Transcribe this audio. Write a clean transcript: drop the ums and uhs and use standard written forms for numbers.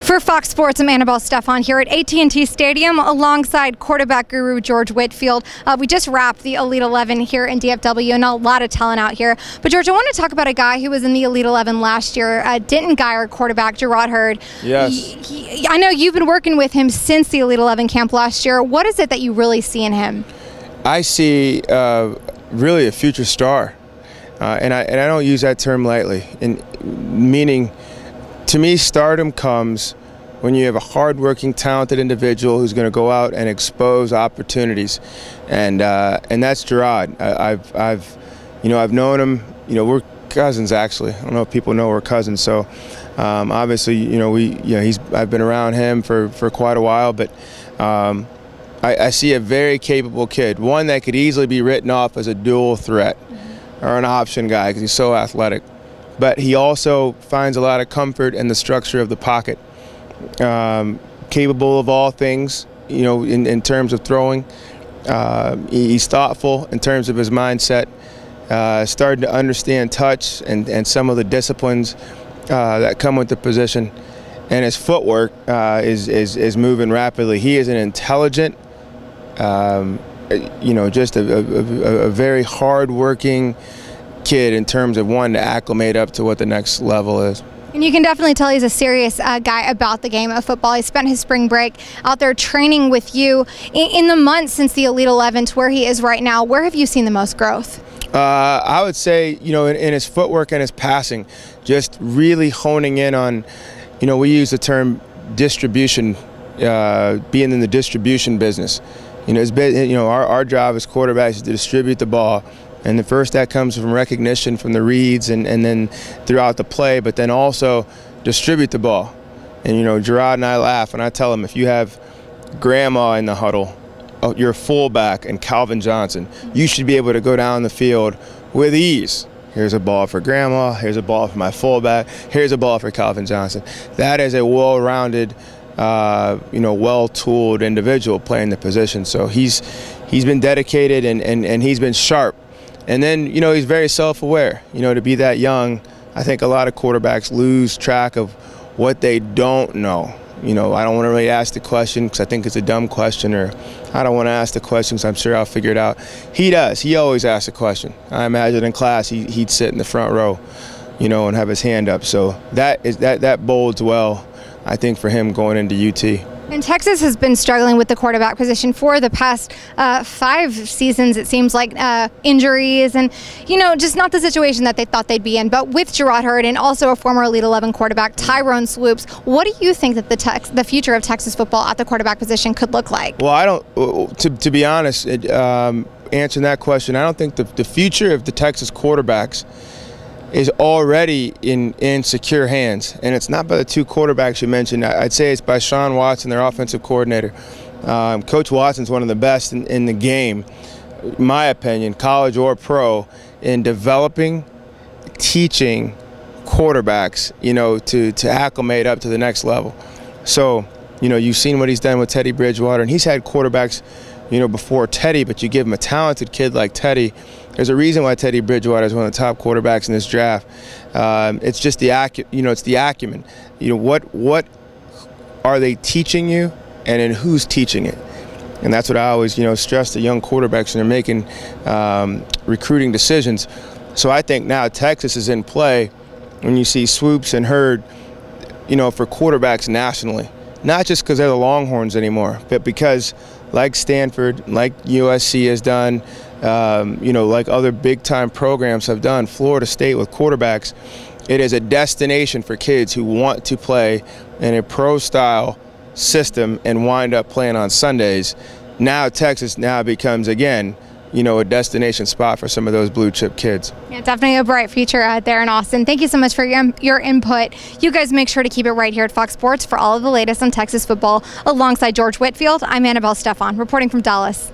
For Fox Sports, I'm Annabel Stephan here at AT&T Stadium alongside quarterback guru George Whitfield. We just wrapped the Elite 11 here in DFW and a lot of talent out here. But George, I want to talk about a guy who was in the Elite 11 last year, Denton Guyer quarterback Jerrod. Yes. I know you've been working with him since the Elite 11 camp last year. What is it that you really see in him? I see really a future star, and I don't use that term lightly. Meaning, to me, stardom comes when you have a hardworking, talented individual who's going to go out and expose opportunities, and that's Jerrod. I've known him. We're cousins actually. I don't know if people know we're cousins. So obviously, I've been around him for quite a while, but I see a very capable kid, one that could easily be written off as a dual threat or an option guy because he's so athletic. But he also finds a lot of comfort in the structure of the pocket. Capable of all things, in terms of throwing. He's thoughtful in terms of his mindset. Starting to understand touch and some of the disciplines that come with the position. And his footwork is moving rapidly. He is an intelligent, just a very hard-working kid in terms of wanting to acclimate up to what the next level is. And you can definitely tell he's a serious guy about the game of football. He spent his spring break out there training with you. In the months since the Elite 11 to where he is right now, where have you seen the most growth? I would say, in his footwork and his passing, just really honing in on, we use the term distribution, being in the distribution business. Our job as quarterbacks is to distribute the ball. And the first that comes from recognition from the reads and then throughout the play, but then also distribute the ball. And, Jerrod and I laugh, and I tell him, if you have Grandma in the huddle, your fullback and Calvin Johnson, you should be able to go down the field with ease. Here's a ball for Grandma, here's a ball for my fullback, here's a ball for Calvin Johnson. That is a well-rounded, well-tooled individual playing the position. So he's been dedicated and he's been sharp. And then, he's very self-aware. To be that young, I think a lot of quarterbacks lose track of what they don't know. I don't want to really ask the question because I think it's a dumb question, or I don't want to ask the question because I'm sure I'll figure it out. He does. He always asks a question. I imagine in class he'd sit in the front row, and have his hand up. So that bodes well, I think, for him going into UT. And Texas has been struggling with the quarterback position for the past 5 seasons, it seems like, injuries and, just not the situation that they thought they'd be in. But with Jerrod and also a former Elite 11 quarterback, Tyrone Swoopes, what do you think that the future of Texas football at the quarterback position could look like? Well, I don't, to be honest, answering that question, I don't think the future of the Texas quarterbacks is already in secure hands, and it's not by the 2 quarterbacks you mentioned. I'd say it's by Sean Watson, their offensive coordinator. Coach Watson's one of the best in the game, in my opinion, college or pro, in developing, teaching quarterbacks, to acclimate up to the next level. So, you've seen what he's done with Teddy Bridgewater, and he's had quarterbacks, before Teddy, but you give him a talented kid like Teddy. There's a reason why Teddy Bridgewater is one of the top quarterbacks in this draft. It's just the it's the acumen. What are they teaching you, and then who's teaching it? And that's what I always stress to young quarterbacks when they're making recruiting decisions. So I think now Texas is in play when you see Swoopes and Hurd, for quarterbacks nationally. Not just because they're the Longhorns anymore, but because, like Stanford, like USC has done, like other big-time programs have done, Florida State with quarterbacks, it is a destination for kids who want to play in a pro-style system and wind up playing on Sundays. Now Texas becomes, again, a destination spot for some of those blue-chip kids. Yeah, definitely a bright future out there in Austin. Thank you so much for your input. You guys make sure to keep it right here at Fox Sports for all of the latest on Texas football. Alongside George Whitfield, I'm Annabel Stephan, reporting from Dallas.